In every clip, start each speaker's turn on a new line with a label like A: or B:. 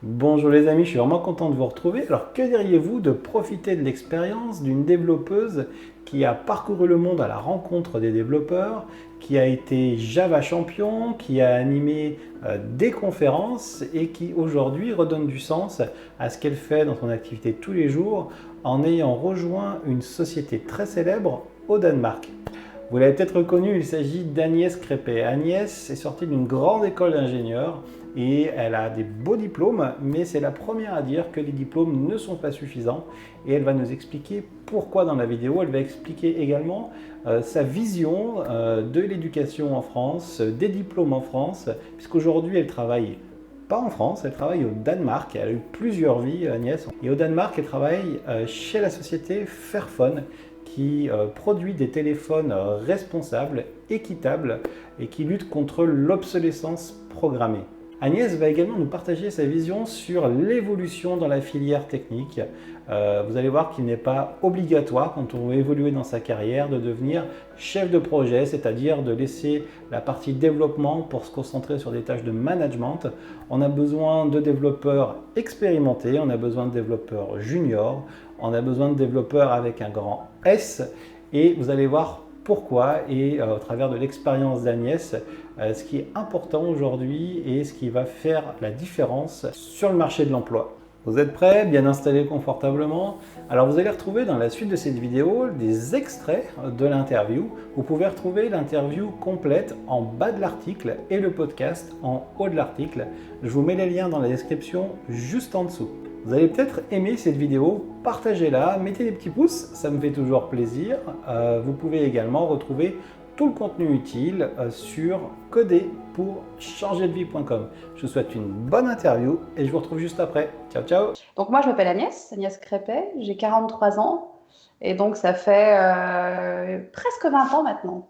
A: Bonjour les amis, je suis vraiment content de vous retrouver. Alors que diriez-vous de profiter de l'expérience d'une développeuse qui a parcouru le monde à la rencontre des développeurs, qui a été Java champion, qui a animé des conférences et qui aujourd'hui redonne du sens à ce qu'elle fait dans son activité tous les jours en ayant rejoint une société très célèbre au Danemark. Vous l'avez peut-être reconnu, il s'agit d'Agnès Crépet. Agnès est sortie d'une grande école d'ingénieur et elle a des beaux diplômes, mais c'est la première à dire que les diplômes ne sont pas suffisants et elle va nous expliquer pourquoi dans la vidéo. Elle va expliquer également sa vision de l'éducation en France, des diplômes en France, puisqu'aujourd'hui elle travaille pas en France, elle travaille au Danemark. Elle a eu plusieurs vies, Agnès. Et au Danemark, elle travaille chez la société Fairphone qui produit des téléphones responsables, équitables et qui lutte contre l'obsolescence programmée. Agnès va également nous partager sa vision sur l'évolution dans la filière technique. Vous allez voir qu'il n'est pas obligatoire quand on veut évoluer dans sa carrière de devenir chef de projet, c'est-à-dire de laisser la partie développement pour se concentrer sur des tâches de management. On a besoin de développeurs expérimentés, on a besoin de développeurs juniors, on a besoin de développeurs avec un grand S et vous allez voir pourquoi et au travers de l'expérience d'Agnès, ce qui est important aujourd'hui et ce qui va faire la différence sur le marché de l'emploi. Vous êtes prêts, bien installés confortablement? Alors vous allez retrouver dans la suite de cette vidéo des extraits de l'interview. Vous pouvez retrouver l'interview complète en bas de l'article et le podcast en haut de l'article. Je vous mets les liens dans la description juste en dessous. Vous allez peut-être aimer cette vidéo, partagez-la, mettez des petits pouces, ça me fait toujours plaisir. Vous pouvez également retrouver tout le contenu utile sur coderpourchangerdevie.com. Je vous souhaite une bonne interview et je vous retrouve juste après. Ciao, ciao!
B: Donc moi, je m'appelle Agnès Crépet, j'ai 43 ans et donc ça fait presque 20 ans maintenant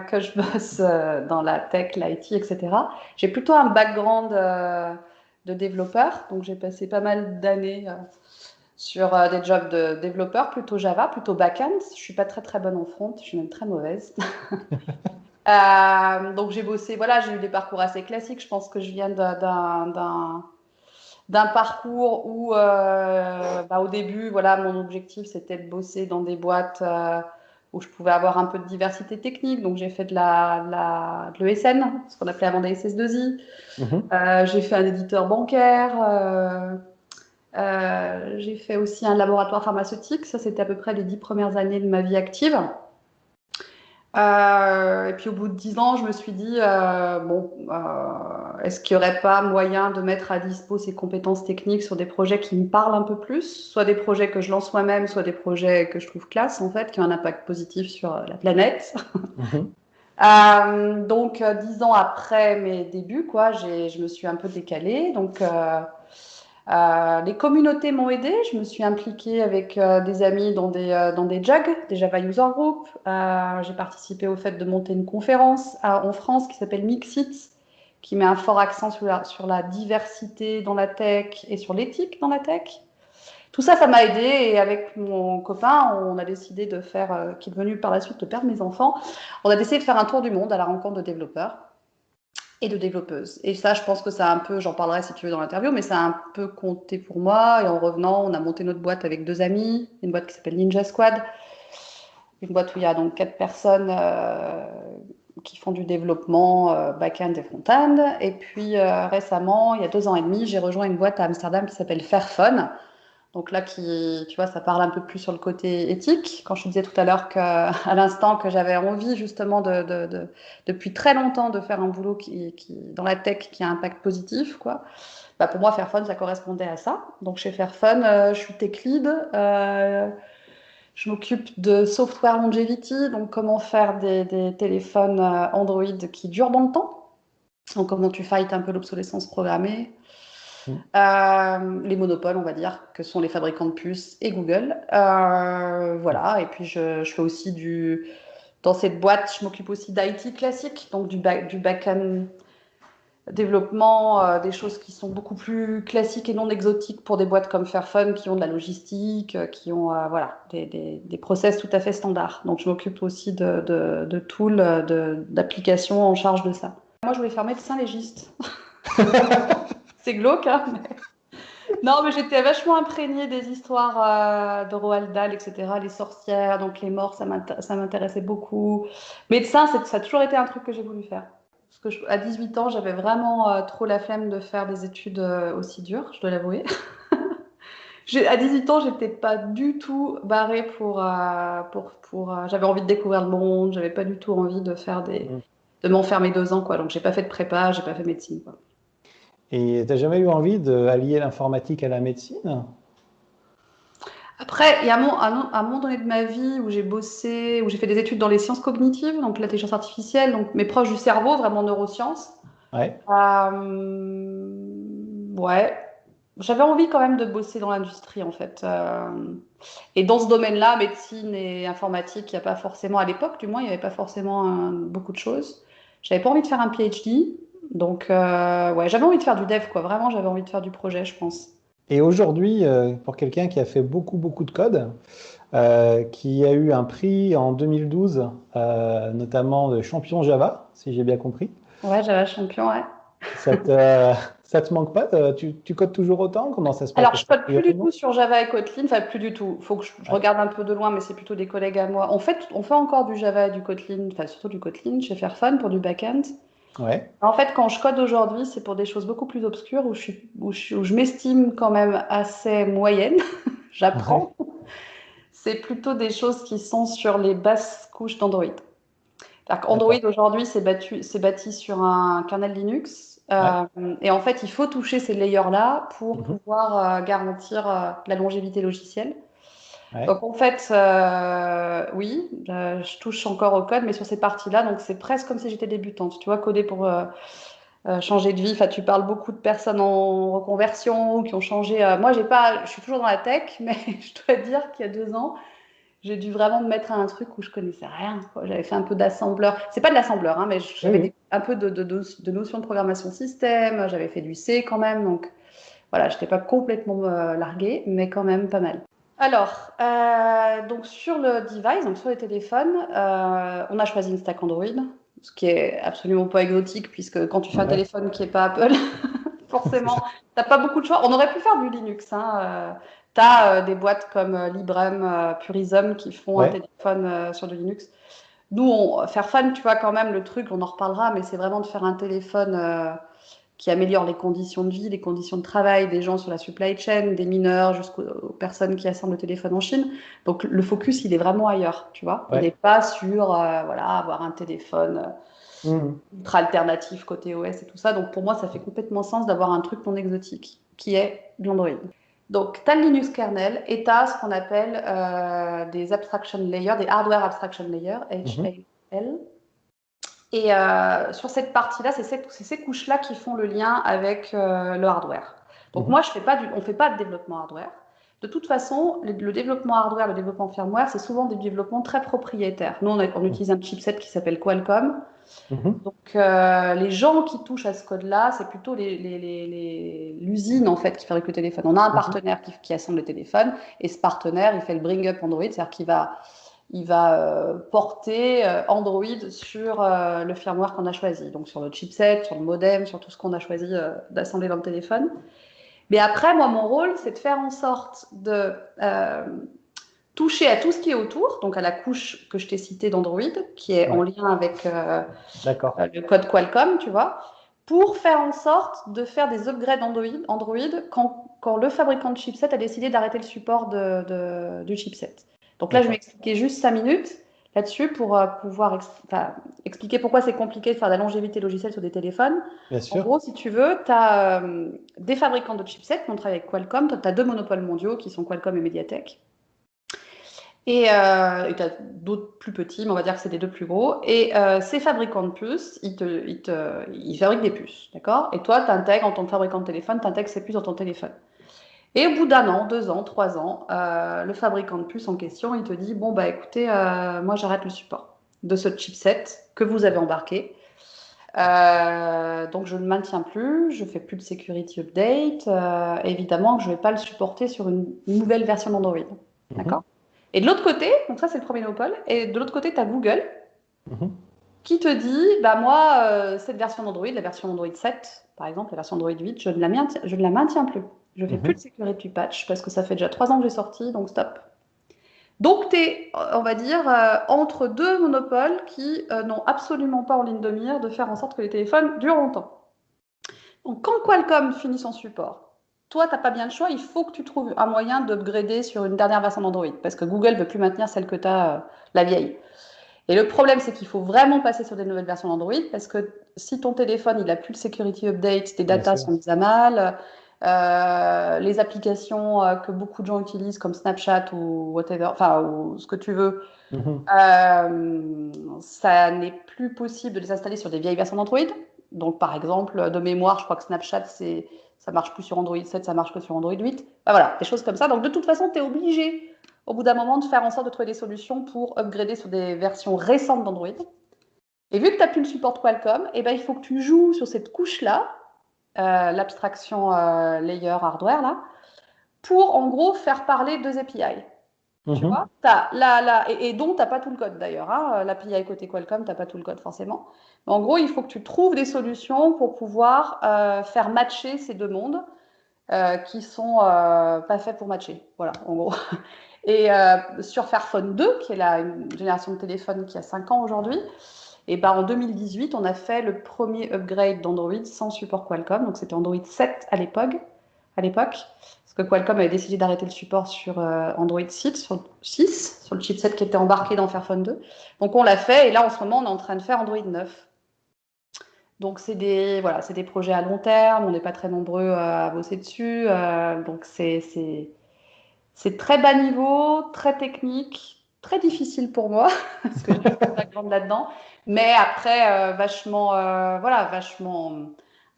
B: que je bosse dans la tech, l'IT, etc. J'ai plutôt un background de développeur, donc j'ai passé pas mal d'années sur des jobs de développeur, plutôt Java, plutôt back-end. Je suis pas très très bonne en front, je suis même très mauvaise. Donc j'ai bossé, voilà, j'ai eu des parcours assez classiques. Je pense que je viens d'un parcours où, au début, voilà, mon objectif, c'était de bosser dans des boîtes où je pouvais avoir un peu de diversité technique. Donc, j'ai fait de l'ESN, ce qu'on appelait avant des SS2I. J'ai fait un éditeur bancaire. J'ai fait aussi un laboratoire pharmaceutique. Ça, c'était à peu près les 10 premières années de ma vie active. Et puis au bout de 10 ans, je me suis dit, est-ce qu'il n'y aurait pas moyen de mettre à dispo ces compétences techniques sur des projets qui me parlent un peu plus, soit des projets que je lance moi-même, soit des projets que je trouve classe, en fait, qui ont un impact positif sur la planète. Donc, 10 ans après mes débuts, quoi, je me suis un peu décalée. Donc, les communautés m'ont aidée. Je me suis impliquée avec des amis dans des JUG, des Java User Group. J'ai participé au fait de monter une conférence en France qui s'appelle Mixit, qui met un fort accent sur la diversité dans la tech et sur l'éthique dans la tech. Tout ça, ça m'a aidée et avec mon copain, on a décidé de faire, qui est devenu par la suite le père de mes enfants, on a décidé de faire un tour du monde à la rencontre de développeurs et de développeuses. Et ça, je pense que ça a un peu, j'en parlerai si tu veux dans l'interview, mais ça a un peu compté pour moi. Et en revenant, on a monté notre boîte avec 2 amis, une boîte qui s'appelle Ninja Squad, une boîte où il y a donc 4 personnes qui font du développement back-end et front-end. Et puis récemment, il y a 2 ans et demi, j'ai rejoint une boîte à Amsterdam qui s'appelle Fairphone. Donc là, tu vois, ça parle un peu plus sur le côté éthique. Quand je te disais tout à l'heure à l'instant que j'avais envie justement depuis très longtemps de faire un boulot dans la tech qui a un impact positif, quoi. Pour moi, Fairphone, ça correspondait à ça. Donc chez Fairphone, je suis tech lead. Je m'occupe de software longevity, donc comment faire des téléphones Android qui durent dans le temps. Donc comment tu fights un peu l'obsolescence programmée. Les monopoles, on va dire, que sont les fabricants de puces et Google. Voilà, et puis je fais aussi dans cette boîte, je m'occupe aussi d'IT classique, donc du back-end développement, des choses qui sont beaucoup plus classiques et non exotiques pour des boîtes comme Fairphone qui ont de la logistique, qui ont voilà, des process tout à fait standards. Donc je m'occupe aussi de tools, d'applications en charge de ça. Moi, je voulais faire médecin légiste. C'est glauque, hein, non, mais j'étais vachement imprégnée des histoires de Roald Dahl, etc. Les sorcières, donc les morts, ça m'intéressait beaucoup. Médecin, ça a toujours été un truc que j'ai voulu faire. Parce que à 18 ans, j'avais vraiment trop la flemme de faire des études aussi dures, je dois l'avouer. À 18 ans, j'étais pas du tout barrée j'avais envie de découvrir le monde, j'avais pas du tout envie de m'enfermer 2 ans, quoi. Donc j'ai pas fait de prépa, j'ai pas fait médecine, quoi.
A: Et t'as jamais eu envie d'allier l'informatique à la médecine?
B: Après, il y a un moment donné de ma vie où j'ai bossé, où j'ai fait des études dans les sciences cognitives, donc l'intelligence artificielle, donc mais proche du cerveau, vraiment neurosciences.
A: Ouais.
B: Ouais, j'avais envie quand même de bosser dans l'industrie en fait. Et dans ce domaine-là, médecine et informatique, il n'y a pas forcément, à l'époque du moins, il n'y avait pas forcément beaucoup de choses. J'avais pas envie de faire un PhD, donc ouais, j'avais envie de faire du dev, quoi. Vraiment, j'avais envie de faire du projet, je pense.
A: Et aujourd'hui, pour quelqu'un qui a fait beaucoup, beaucoup de code, qui a eu un prix en 2012, notamment de champion Java, si j'ai bien compris,
B: Ouais, j'avais un champion, ouais.
A: ça te, ça te manque pas? Tu codes toujours autant? Comment ça se passe?
B: Alors,
A: Parce
B: je
A: qu'a
B: code plus du
A: priori,
B: tout sur Java et Kotlin, enfin plus du tout. Il faut que je
A: ouais.
B: regarde un peu de loin, mais c'est plutôt des collègues à moi. On fait encore du Java et du Kotlin, enfin surtout du Kotlin chez Fairphone pour du back-end.
A: Ouais.
B: En fait, quand je code aujourd'hui, c'est pour des choses beaucoup plus obscures où je m'estime quand même assez moyenne.
A: Ouais.
B: J'apprends. C'est plutôt des choses qui sont sur les basses couches d'Android. C'est-à-dire qu'Android
A: D'accord.
B: aujourd'hui, c'est bâti sur un kernel Linux.
A: Ouais.
B: Et en fait, il faut toucher ces layers-là pour
A: Mhm.
B: pouvoir garantir la longévité logicielle.
A: Ouais.
B: Donc en fait, oui, je touche encore au code, mais sur ces parties-là, donc c'est presque comme si j'étais débutante. Tu vois, coder pour changer de vie. Enfin, tu parles beaucoup de personnes en reconversion ou qui ont changé. Moi, j'ai pas, je suis toujours dans la tech, mais je dois dire qu'il y a 2 ans, j'ai dû vraiment me mettre à un truc où je connaissais rien, quoi. J'avais fait un peu d'assembleur. C'est pas de l'assembleur, hein, mais
A: Oui,
B: j'avais
A: oui.
B: un peu de notions de programmation système. J'avais fait du C quand même, donc voilà, je n'étais pas complètement larguée, mais quand même pas mal. Alors, donc sur le device, donc sur les téléphones, on a choisi une stack Android, ce qui est absolument pas exotique, puisque quand tu fais un
A: Ouais.
B: téléphone qui n'est pas Apple,
A: C'est
B: forcément,
A: ça.
B: tu n'as pas beaucoup de choix. On aurait pu faire du Linux, hein. Tu as des boîtes comme Librem, Purism qui font un
A: Ouais.
B: téléphone sur du Linux. Nous, faire fun, tu vois, quand même, le truc, on en reparlera, mais c'est vraiment de faire un téléphone qui améliore les conditions de vie, les conditions de travail des gens sur la supply chain, des mineurs jusqu'aux personnes qui assemblent le téléphone en Chine. Donc le focus, il est vraiment ailleurs, tu vois. Il n'est
A: Ouais.
B: pas sur voilà, avoir un téléphone
A: Mhm.
B: ultra alternatif côté OS et tout ça. Donc pour moi, ça fait complètement sens d'avoir un truc non exotique, qui est de l'Android. Donc, tu as le Linux kernel et tu as ce qu'on appelle des abstraction layers, des hardware abstraction layers,
A: Mhm.
B: HAL. Et sur cette partie-là, c'est ces couches-là qui font le lien avec le hardware. Donc
A: Mhm.
B: moi, on ne fait pas de développement hardware. De toute façon, le développement hardware, le développement firmware, c'est souvent des développements très propriétaires. Nous, on utilise un chipset qui s'appelle Qualcomm.
A: Mhm.
B: Donc les gens qui touchent à ce code-là, c'est plutôt l'usine en fait qui fabrique le téléphone. On a un
A: Mhm.
B: partenaire qui assemble le téléphone et ce partenaire, il fait le bring-up Android, c'est-à-dire il va porter Android sur le firmware qu'on a choisi, donc sur le chipset, sur le modem, sur tout ce qu'on a choisi d'assembler dans le téléphone. Mais après, moi, mon rôle, c'est de faire en sorte de toucher à tout ce qui est autour, donc à la couche que je t'ai citée d'Android, qui est en
A: Ouais.
B: lien avec
A: D'accord.
B: le code Qualcomm, tu vois, pour faire en sorte de faire des upgrades Android quand le fabricant de chipset a décidé d'arrêter le support du chipset. Donc là, je vais
A: D'accord.
B: expliquer juste 5 minutes là-dessus pour pouvoir expliquer pourquoi c'est compliqué de faire de la longévité logicielle sur des téléphones.
A: Bien
B: En
A: sûr.
B: gros, si tu veux, tu as des fabricants de chipsets, on travaille avec Qualcomm, tu as deux monopoles mondiaux qui sont Qualcomm et Mediatek. Et tu as d'autres plus petits, mais on va dire que c'est les deux plus gros. Et ces fabricants de puces, ils fabriquent des puces, d'accord? Et toi, tu intègres en tant que fabricant de téléphone, tu intègres ces puces dans ton téléphone. Et au bout d'un an, 2 ans, 3 ans, le fabricant de puces en question, il te dit, bon, bah écoutez, moi j'arrête le support de ce chipset que vous avez embarqué. Donc je ne le maintiens plus, je fais plus de security update. Évidemment que je ne vais pas le supporter sur une nouvelle version d'Android. D'accord?
A: Mhm.
B: Et de l'autre côté, donc ça c'est le premier monopole, et de l'autre côté, tu as Google,
A: Mhm.
B: qui te dit, bah moi, cette version d'Android, la version Android 7, par exemple, la version Android 8, je ne la maintiens plus. Je ne fais plus de
A: Mhm.
B: security patch parce que ça fait déjà 3 ans que j'ai sorti, donc stop. Donc, tu es, on va dire, entre deux monopoles qui n'ont absolument pas en ligne de mire de faire en sorte que les téléphones durent longtemps. Donc, quand Qualcomm finit son support, toi, tu n'as pas bien le choix, il faut que tu trouves un moyen d'upgrader sur une dernière version d'Android, parce que Google ne veut plus maintenir celle que tu as, la vieille. Et le problème, c'est qu'il faut vraiment passer sur des nouvelles versions d'Android, parce que si ton téléphone, il n'a plus de security update, tes
A: Bien
B: datas
A: sûr.
B: sont mises à mal, les applications que beaucoup de gens utilisent comme Snapchat ou whatever, enfin, ou ce que tu veux,
A: Mhm.
B: ça n'est plus possible de les installer sur des vieilles versions d'Android. Donc, par exemple, de mémoire, je crois que Snapchat, ça marche plus sur Android 7, ça marche que sur Android 8. Ben voilà, des choses comme ça. Donc, de toute façon, tu es obligé, au bout d'un moment, de faire en sorte de trouver des solutions pour upgrader sur des versions récentes d'Android. Et vu que tu n'as plus le support Qualcomm, eh ben, il faut que tu joues sur cette couche-là, l'abstraction layer hardware, là, pour, en gros, faire parler deux API. Tu vois,
A: Mhm.
B: et dont tu n'as pas tout le code d'ailleurs. Hein. L'API côté Qualcomm, tu n'as pas tout le code forcément. Mais en gros, il faut que tu trouves des solutions pour pouvoir faire matcher ces deux mondes qui sont pas faits pour matcher. Voilà, en gros. Et sur Fairphone 2, qui est une génération de téléphone qui a 5 ans aujourd'hui, et ben en 2018, on a fait le premier upgrade d'Android sans support Qualcomm. Donc c'était Android 7 à l'époque, parce que Qualcomm avait décidé d'arrêter le support sur Android 6, sur le chipset qui était embarqué dans Fairphone 2. Donc on l'a fait, et là en ce moment, on est en train de faire Android 9. Donc voilà, c'est des projets à long terme, on n'est pas très nombreux à bosser dessus, donc c'est très bas niveau, très technique, très difficile pour moi, parce que je suis pas grande là-dedans, mais après, voilà, vachement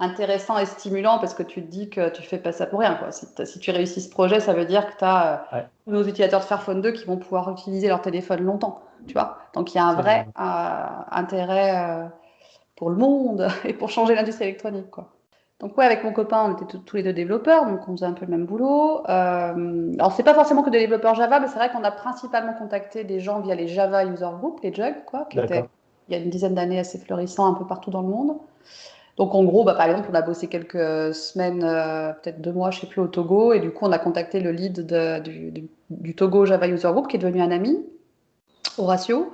B: intéressant et stimulant, parce que tu te dis que tu fais pas ça pour rien, quoi. Si tu réussis ce projet, ça veut dire que tu as
A: Ouais,
B: nos utilisateurs de Fairphone 2 qui vont pouvoir utiliser leur téléphone longtemps, tu vois. Donc il y a un vrai
A: c'est
B: intérêt pour le monde et pour changer l'industrie électronique, quoi. Donc ouais, avec mon copain, on était tous les deux développeurs, donc on faisait un peu le même boulot. Alors c'est pas forcément que des développeurs Java, mais c'est vrai qu'on a principalement contacté des gens via les Java User Group, les JUG, quoi, qui étaient
A: d'accord.
B: il y a une dizaine d'années assez florissants un peu partout dans le monde. Donc en gros, bah, par exemple, on a bossé quelques semaines, peut-être 2 mois, je sais plus, au Togo, et du coup on a contacté le lead du Togo Java User Group, qui est devenu un ami, Horacio.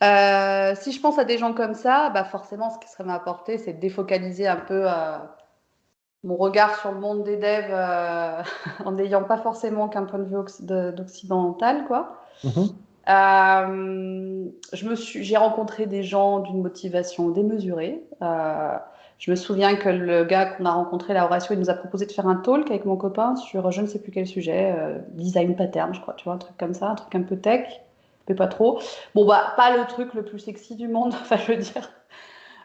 B: Si je pense à des gens comme ça, bah forcément, ce qui serait m'apporter, c'est de défocaliser un peu mon regard sur le monde des devs en n'ayant pas forcément qu'un point de vue d'occidental, quoi.
A: Mhm.
B: J'ai rencontré des gens d'une motivation démesurée. Je me souviens que le gars qu'on a rencontré, là, Horatio, il nous a proposé de faire un talk avec mon copain sur je ne sais plus quel sujet, design pattern, je crois, tu vois, un truc comme ça, un truc un peu tech, mais pas trop. Bon, bah, pas le truc le plus sexy du monde, enfin, je veux dire.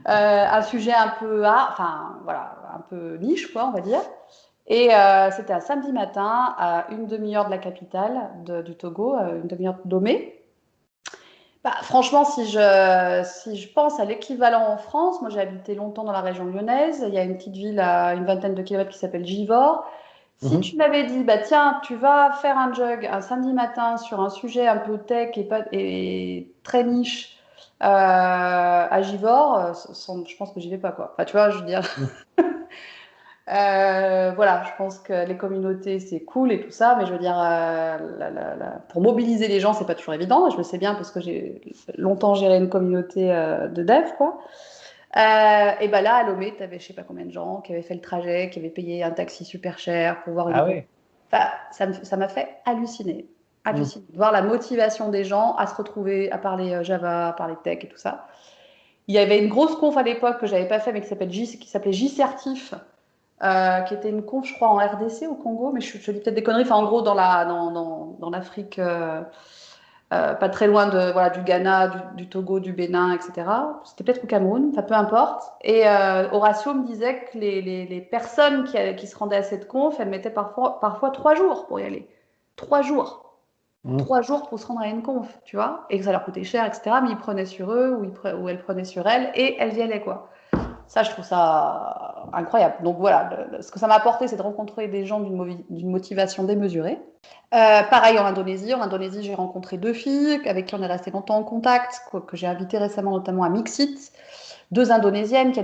B: Un sujet un peu, enfin, voilà, un peu niche, quoi, on va dire. Et c'était un samedi matin, à une demi-heure de la capitale du Togo, une demi-heure de Lomé. Bah, franchement, si je pense à l'équivalent en France, moi j'ai habité longtemps dans la région lyonnaise, il y a une petite ville à une vingtaine de kilomètres qui s'appelle Givors. Si tu
A: Mhm.
B: m'avais dit, bah tiens, tu vas faire un jog un samedi matin sur un sujet un peu tech et très niche à Givors, je pense que j'y vais pas, quoi. Enfin, tu vois, je veux dire, voilà, je pense que les communautés, c'est cool et tout ça, mais je veux dire, pour mobiliser les gens, c'est pas toujours évident. Je le sais bien parce que j'ai longtemps géré une communauté de dev, quoi. Et ben là, à Lomé, tu avais je sais pas combien de gens qui avaient fait le trajet, qui avaient payé un taxi super cher pour voir une
A: Ah
B: course.
A: ouais.
B: Enfin, ça m'a fait halluciner.
A: Mhm.
B: Halluciner. De voir la motivation des gens à se retrouver, à parler Java, à parler tech et tout ça. Il y avait une grosse conf à l'époque que j'avais pas fait, mais qui s'appelait J-Certif, qui était une conf, je crois, en RDC, au Congo, mais je dis peut-être des conneries, enfin, en gros, dans l'Afrique, pas très loin voilà, du Ghana, du Togo, du Bénin, etc. C'était peut-être au Cameroun, enfin, peu importe. Et Horatio me disait que les personnes qui se rendaient à cette conf, elles mettaient parfois 3 jours pour y aller. 3 jours.
A: Mhm.
B: 3 jours pour se rendre à une conf, tu vois, et que ça leur coûtait cher, etc. Mais ils prenaient sur eux ou elles prenaient sur elles et elles y allaient, quoi. Ça, je trouve ça incroyable. Donc voilà, ce que ça m'a apporté, c'est de rencontrer des gens d'une motivation démesurée. Pareil en Indonésie. En Indonésie, j'ai rencontré 2 filles avec qui on est resté longtemps en contact, que j'ai invitées récemment notamment à Mixit. 2 Indonésiennes qui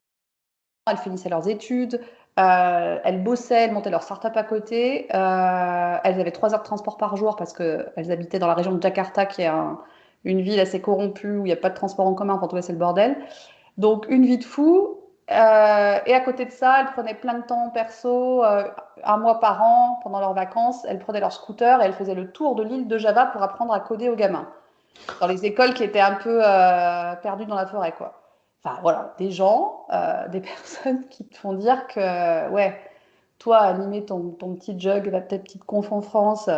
B: elles finissaient leurs études, elles bossaient, elles montaient leur start-up à côté. Elles avaient 3 heures de transport par jour parce qu'elles habitaient dans la région de Jakarta, qui est une ville assez corrompue où il n'y a pas de transport en commun. Enfin, en tout cas, c'est le bordel. Donc, une vie de fou. Et à côté de ça, elles prenaient plein de temps perso, 1 mois par an, pendant leurs vacances. Elles prenaient leur scooter et elles faisaient le tour de l'île de Java pour apprendre à coder aux gamins. Dans les écoles qui étaient un peu perdues dans la forêt, quoi. Enfin, voilà, des gens, des personnes qui te font dire que, ouais, toi, animer ton petit jug, ta petite conf en France,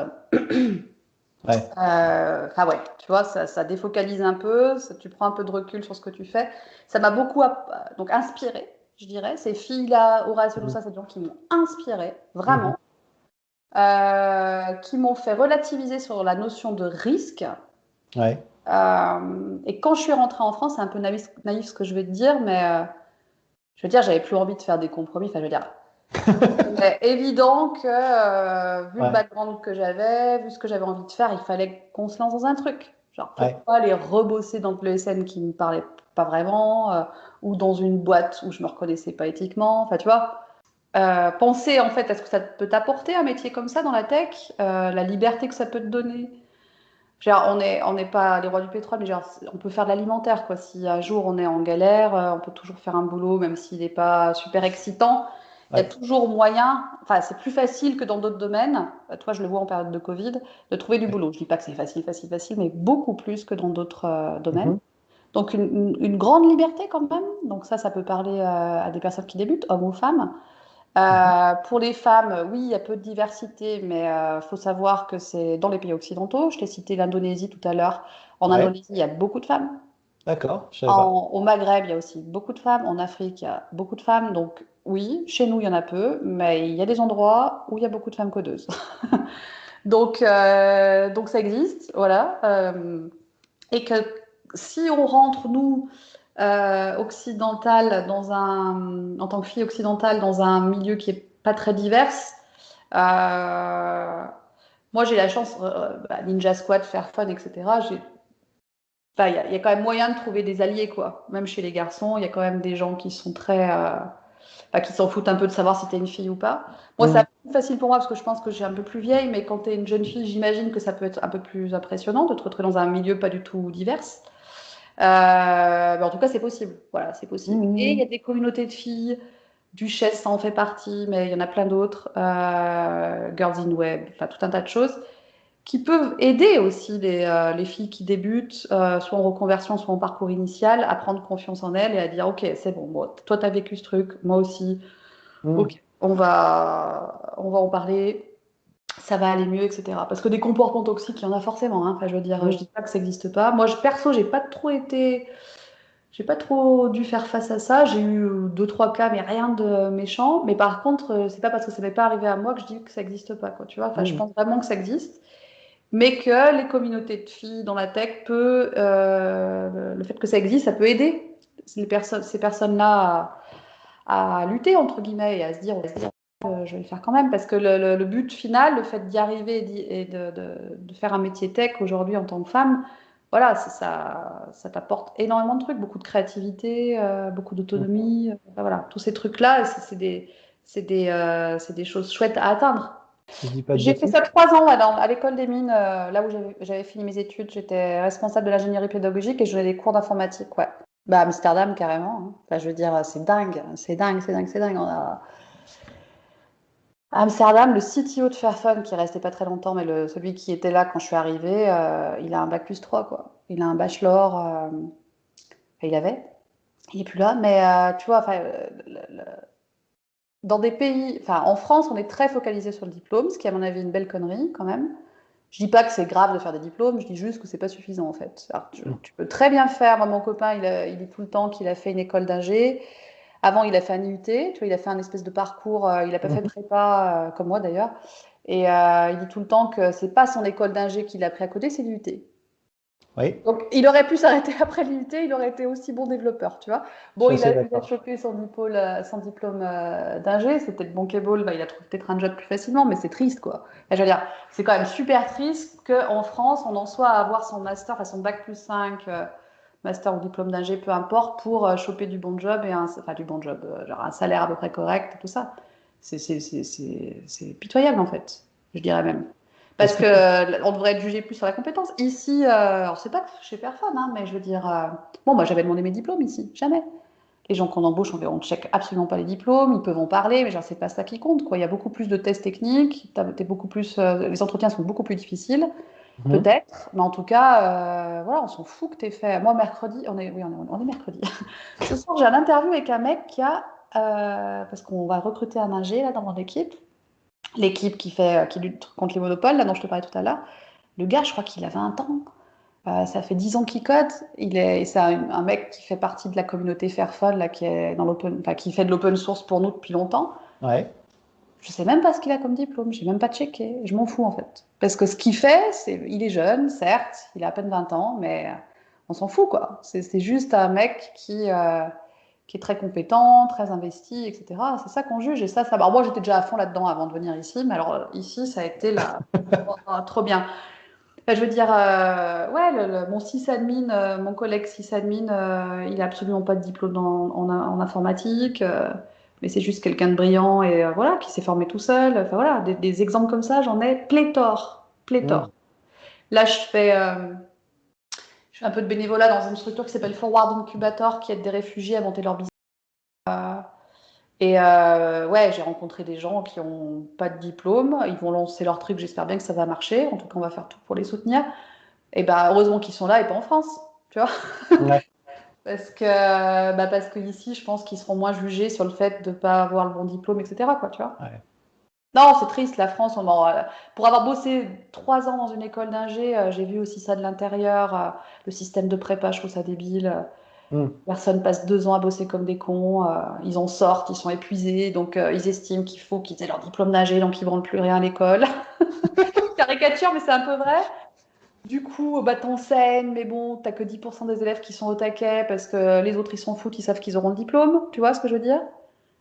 A: Ouais.
B: enfin ouais, tu vois, ça défocalise un peu, tu prends un peu de recul sur ce que tu fais. Ça m'a beaucoup donc inspiré, je dirais. Ces filles-là, Horace et tout
A: Mhm.
B: ça, c'est des gens qui m'ont inspiré,
A: Mhm.
B: vraiment, qui m'ont fait relativiser sur la notion de risque.
A: Ouais.
B: Et quand je suis rentrée en France, c'est un peu naïf ce que je vais te dire, mais je veux dire, j'avais plus envie de faire des compromis. Enfin, je veux dire, c'est évident que, vu le
A: Ouais.
B: background que j'avais, vu ce que j'avais envie de faire, il fallait qu'on se lance dans un truc. Genre,
A: Ouais.
B: pourquoi aller rebosser dans le ESN qui me parlait pas vraiment, ou dans une boîte où je me reconnaissais pas éthiquement. Enfin, tu vois, penser en fait à ce que ça peut t'apporter un métier comme ça dans la tech, la liberté que ça peut te donner. Genre, on n'est pas les rois du pétrole, mais genre, on peut faire de l'alimentaire, quoi. Si un jour on est en galère, on peut toujours faire un boulot, même s'il n'est pas super excitant. Il y a
A: Ouais.
B: toujours moyen, enfin, c'est plus facile que dans d'autres domaines. Toi, je le vois en période de Covid, de trouver du boulot. Je dis pas que c'est facile, facile, facile, mais beaucoup plus que dans d'autres domaines.
A: Mhm.
B: Donc, une grande liberté quand même. Donc, ça peut parler à des personnes qui débutent, hommes ou femmes.
A: Mhm.
B: Pour les femmes, oui, il y a peu de diversité, mais faut savoir que c'est dans les pays occidentaux. Je t'ai cité l'Indonésie tout à l'heure. En
A: Ouais.
B: Indonésie, il y a beaucoup de femmes.
A: D'accord, je savais pas.
B: Au Maghreb, il y a aussi beaucoup de femmes. En Afrique, il y a beaucoup de femmes. Donc oui, chez nous, il y en a peu, mais il y a des endroits où il y a beaucoup de femmes codeuses. Donc ça existe, voilà. Et que si on rentre, nous, occidentales, en tant que fille occidentale, dans un milieu qui est pas très divers, moi j'ai la chance, Ninja Squad, Faire Fun, etc. Enfin, il y a quand même moyen de trouver des alliés, quoi. Même chez les garçons, il y a quand même des gens qui sont enfin, qui s'en foutent un peu de savoir si t'es une fille ou pas. Moi, c'est un
A: Mhm.
B: peu plus facile pour moi parce que je pense que je suis un peu plus vieille, mais quand t'es une jeune fille, j'imagine que ça peut être un peu plus impressionnant de te retrouver dans un milieu pas du tout divers. Mais en tout cas, c'est possible. Voilà, c'est possible. Et il y
A: Mhm.
B: a des communautés de filles. Duchesse, ça en fait partie, mais il y en a plein d'autres. Girls in Web, enfin tout un tas de choses qui peuvent aider aussi les filles qui débutent, soit en reconversion, soit en parcours initial, à prendre confiance en elles et à dire ok, c'est bon, moi, toi tu as vécu ce truc, moi aussi,
A: Mhm.
B: ok, on va en parler, ça va aller mieux, etc. Parce que des comportements toxiques, il y en a forcément. Hein. Enfin, je veux dire, je
A: Mhm.
B: dis pas que ça n'existe pas. Moi, perso, j'ai pas trop dû faire face à ça. J'ai eu 2, 3 cas, mais rien de méchant. Mais par contre, c'est pas parce que ça m'est pas arrivé à moi que je dis que ça n'existe pas, quoi. Tu vois. Enfin, je
A: Mhm.
B: pense vraiment que ça existe, mais que les communautés de filles dans la tech le fait que ça existe, ça peut aider ces personnes-là à lutter entre guillemets et à se dire, je vais le faire quand même, parce que le but final, le fait d'y arriver et de faire un métier tech aujourd'hui en tant que femme, voilà, ça t'apporte énormément de trucs, beaucoup de créativité, beaucoup d'autonomie, enfin, voilà, tous ces trucs-là, c'est des choses chouettes à atteindre.
A: Si je dis pas de
B: J'ai fait
A: bêtises.
B: ça 3 ans là, à l'école des mines, là où j'avais fini mes études. J'étais responsable de l'ingénierie pédagogique et je donnais des cours d'informatique, ouais. Bah, Amsterdam, carrément. Hein. Enfin, je veux dire, c'est dingue, c'est dingue, c'est dingue, c'est dingue. À Amsterdam, le CTO de Fairphone, qui restait pas très longtemps, mais celui qui était là quand je suis arrivée, il a un bac+3, quoi. Il a un bachelor, enfin, il avait, il est plus là, mais tu vois, enfin, dans des pays, enfin, en France, on est très focalisé sur le diplôme, ce qui est à mon avis une belle connerie quand même. Je dis pas que c'est grave de faire des diplômes, je dis juste que c'est pas suffisant en fait. Alors,
A: Mhm.
B: tu peux très bien faire. Moi, mon copain, il dit tout le temps qu'il a fait une école d'ingé. Avant, il a fait un IUT, tu vois, il a fait un espèce de parcours. Il a pas fait
A: Mhm.
B: prépa comme moi d'ailleurs. Et il dit tout le temps que c'est pas son école d'ingé qu'il a pris à côté, c'est l'IUT.
A: Oui,
B: Donc, il aurait pu s'arrêter après l'IUT, il aurait été aussi bon développeur, tu vois.
A: je
B: Bon,
A: suis
B: il
A: assez
B: a, il a
A: d'accord.
B: chopé son diplôme d'ingé, c'est peut-être bankable, bah, il a trouvé peut-être un job plus facilement, mais c'est triste, quoi. Enfin, je veux dire, c'est quand même super triste qu'en France, on en soit à avoir son master, enfin son bac plus 5, master ou diplôme d'ingé, peu importe, pour choper du bon job enfin du bon job, genre un salaire à peu près correct, tout ça. C'est pitoyable, en fait, je dirais même.
A: Est-ce
B: Parce
A: que
B: que
A: tu...
B: on devrait être jugé plus sur la compétence. Ici, alors c'est pas que chez personne, hein, mais je veux dire, bon, moi j'avais demandé mes diplômes ici, jamais. Les gens qu'on embauche, on ne check absolument pas les diplômes, ils peuvent en parler, mais genre c'est pas ça qui compte, quoi. Il y a beaucoup plus de tests techniques, t'es beaucoup plus, les entretiens sont beaucoup plus difficiles,
A: Mhm.
B: peut-être, mais en tout cas, voilà, on s'en fout que t'aies fait. Moi mercredi, oui, on est mercredi. Ce soir, j'ai un interview avec un mec qui a, parce qu'on va recruter un ingé là dans mon équipe, l'équipe qui lutte contre les monopoles, là dont je te parlais tout à l'heure. Le gars, je crois qu'il a 20 ans. Ça fait 10 ans qu'il code. C'est un mec qui fait partie de la communauté Fairphone, là, qui est dans enfin, qui fait de l'open source pour nous depuis longtemps.
A: Ouais.
B: Je sais même pas ce qu'il a comme diplôme. J'ai même pas checké. Je m'en fous en fait. Parce que ce qu'il fait, il est jeune, certes, il a à peine 20 ans, mais on s'en fout quoi. C'est juste un mec qui est très compétent, très investi, etc. C'est ça qu'on juge. Et ça. Alors moi, j'étais déjà à fond là-dedans avant de venir ici, mais alors ici, ça a été là. Oh, trop bien. Enfin, je veux dire, ouais, mon sysadmin, mon collègue sysadmin, il n'a absolument pas de diplôme en informatique, mais c'est juste quelqu'un de brillant et voilà, qui s'est formé tout seul. Enfin voilà, des exemples comme ça, j'en ai pléthore, pléthore.
A: Mhm.
B: Là, je fais un peu de bénévolat dans une structure qui s'appelle Forward Incubator, qui aide des réfugiés à monter leur business. Et ouais, j'ai rencontré des gens qui n'ont pas de diplôme, ils vont lancer leur truc, j'espère bien que ça va marcher. En tout cas, on va faire tout pour les soutenir. Et bah, heureusement qu'ils sont là et pas en France, tu vois.
A: Ouais.
B: Parce que ici, je pense qu'ils seront moins jugés sur le fait de ne pas avoir le bon diplôme, etc. Quoi, tu vois.
A: Ouais.
B: Non, c'est triste, la France, pour avoir bossé 3 ans dans une école d'ingé, j'ai vu aussi ça de l'intérieur, le système de prépa, je trouve ça débile.
A: Mhm.
B: Personne passe 2 ans à bosser comme des cons, ils en sortent, ils sont épuisés, donc ils estiment qu'il faut qu'ils aient leur diplôme d'ingé, donc ils ne vendent plus rien à l'école. Caricature, mais c'est un peu vrai. Du coup, bah, t'enseignes, mais bon, t'as que 10% des élèves qui sont au taquet parce que les autres, ils s'en foutent, ils savent qu'ils auront le diplôme. Tu vois ce que je veux dire?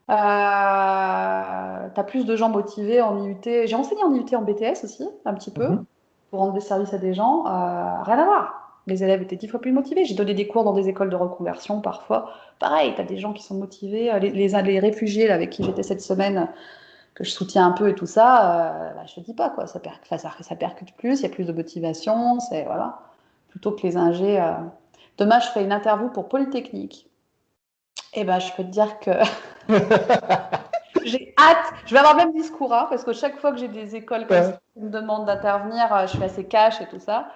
B: T'as plus de gens motivés en IUT. J'ai enseigné en IUT en BTS aussi, un petit peu,
A: Mhm.
B: pour rendre des services à des gens. Rien à voir. Les élèves étaient 10 fois plus motivés. J'ai donné des cours dans des écoles de reconversion parfois. Pareil, t'as des gens qui sont motivés. Les réfugiés là, avec qui j'étais cette semaine, que je soutiens un peu et tout ça, bah, je te dis pas quoi, ça percute plus, il y a plus de motivation, c'est voilà, plutôt que les ingés. Demain, je ferai une interview pour Polytechnique. Et ben, je peux te dire que j'ai hâte. Je vais avoir le même discours, hein, parce que chaque fois que j'ai des écoles comme ça
A: Ouais.
B: qui me demandent d'intervenir, je suis assez cash et tout ça.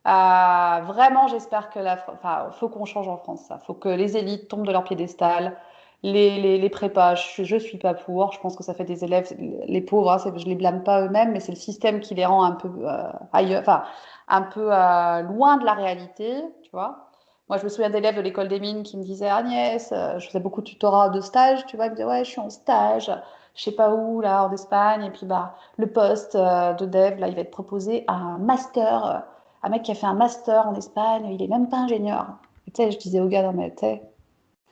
B: Vraiment, j'espère que enfin, faut qu'on change en France. Ça, faut que les élites tombent de leur piédestal. Les prépas, je suis pas pour. Je pense que ça fait des élèves, les pauvres. Hein, je les blâme pas eux-mêmes, mais c'est le système qui les rend un peu ailleurs, enfin un peu loin de la réalité, tu vois. Moi, je me souviens d'élèves de l'école des mines qui me disaient Agnès, je faisais beaucoup de tutorat de stage, tu vois, ils me disaient ouais, je suis en stage, je sais pas où là, en Espagne, et puis bah le poste de dev là, il va être proposé à un master. Un mec qui a fait un master en Espagne, il est même pas ingénieur. Et tu sais, je disais au gars, non mais tu sais,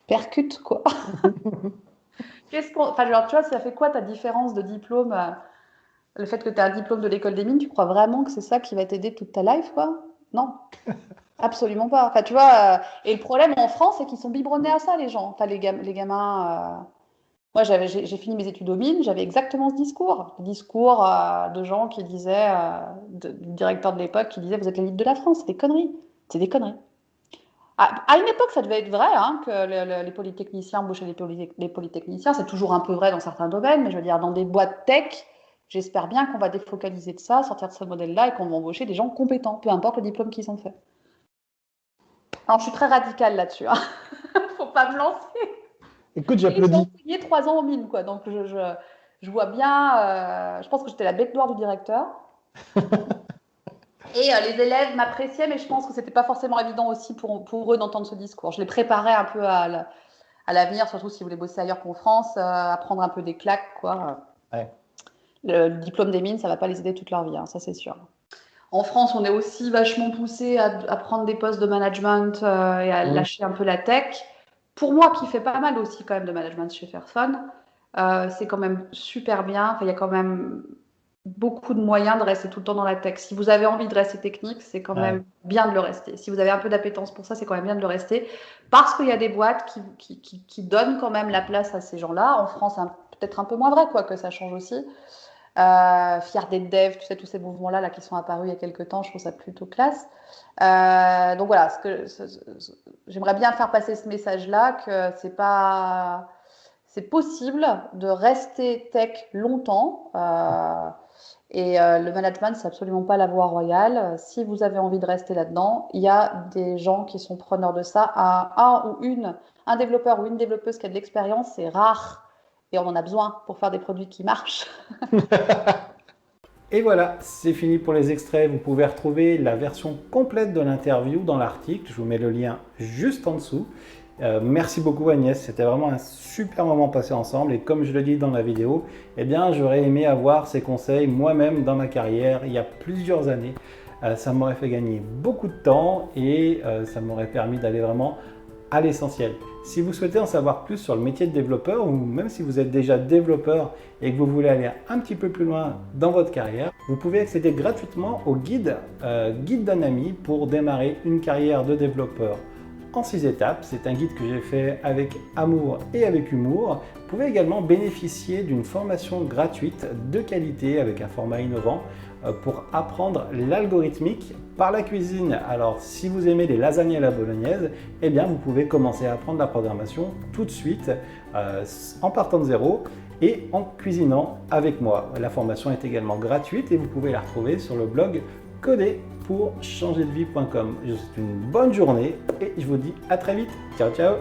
B: percute quoi. Enfin, genre, tu vois, ça fait quoi ta différence de diplôme le fait que tu as un diplôme de l'école des mines, tu crois vraiment que c'est ça qui va t'aider toute ta life, quoi? Non, absolument pas. Enfin, tu vois, et le problème en France, c'est qu'ils sont biberonnés à ça, les gens. Enfin, les gamins. Moi, j'ai fini mes études aux mines, j'avais exactement ce discours. Le discours de gens qui disaient, du directeur de l'époque, qui disait, vous êtes l'élite de la France, c'est des conneries. C'est des conneries. À une époque, ça devait être vrai, hein, que les polytechniciens embauchaient les polytechniciens. C'est toujours un peu vrai dans certains domaines, mais je veux dire, dans des boîtes tech, j'espère bien qu'on va défocaliser de ça, sortir de ce modèle-là et qu'on va embaucher des gens compétents, peu importe le diplôme qu'ils ont fait. Alors, je suis très radicale là-dessus. Hein. Faut pas me lancer.
A: Écoute,
B: Et j'ai
A: j'applaudis.
B: enseigné 3 ans aux mines, quoi. Donc, je vois bien. Je pense que j'étais la bête noire du directeur. Et les élèves m'appréciaient, mais je pense que c'était pas forcément évident aussi pour eux d'entendre ce discours. Je les préparais un peu à l'avenir, surtout si vous voulez bosser ailleurs qu'en France, à prendre un peu des claques, quoi.
A: Ouais.
B: Le diplôme des mines, ça va pas les aider toute leur vie, hein, ça c'est sûr. En France, on est aussi vachement poussé à prendre des postes de management et à
A: Mmh.
B: lâcher un peu la tech. Pour moi, qui fait pas mal aussi quand même de management chez Fairphone, c'est quand même super bien. Enfin, il y a quand même beaucoup de moyens de rester tout le temps dans la tech. Si vous avez envie de rester technique, c'est quand
A: Ouais.
B: même bien de le rester. Si vous avez un peu d'appétence pour ça, c'est quand même bien de le rester. Parce qu'il y a des boîtes qui donnent quand même la place à ces gens-là. En France, c'est peut-être un peu moins vrai, quoi, que ça change aussi. Fier d'être dev, tu sais, tous ces mouvements-là là, qui sont apparus il y a quelques temps, je trouve ça plutôt classe. Donc voilà, j'aimerais bien faire passer ce message-là, que c'est possible de rester tech longtemps. Le management, c'est absolument pas la voie royale. Si vous avez envie de rester là-dedans, il y a des gens qui sont preneurs de ça. Un développeur ou une développeuse qui a de l'expérience, c'est rare et on en a besoin pour faire des produits qui marchent.
A: Et voilà, c'est fini pour les extraits. Vous pouvez retrouver la version complète de l'interview dans l'article. Je vous mets le lien juste en dessous. Merci beaucoup Agnès, c'était vraiment un super moment passé ensemble et comme je le dis dans la vidéo, eh bien j'aurais aimé avoir ces conseils moi-même dans ma carrière il y a plusieurs années. Ça m'aurait fait gagner beaucoup de temps et ça m'aurait permis d'aller vraiment à l'essentiel. Si vous souhaitez en savoir plus sur le métier de développeur ou même si vous êtes déjà développeur et que vous voulez aller un petit peu plus loin dans votre carrière, vous pouvez accéder gratuitement au guide d'un ami pour démarrer une carrière de développeur en 6 étapes. C'est un guide que j'ai fait avec amour et avec humour. Vous pouvez également bénéficier d'une formation gratuite de qualité avec un format innovant pour apprendre l'algorithmique par la cuisine. Alors si vous aimez les lasagnes à la bolognaise, eh bien vous pouvez commencer à apprendre la programmation tout de suite en partant de zéro et en cuisinant avec moi. La formation est également gratuite et vous pouvez la retrouver sur le blog coderpourchangerdevie.com. Je vous souhaite une bonne journée et je vous dis à très vite. Ciao ciao.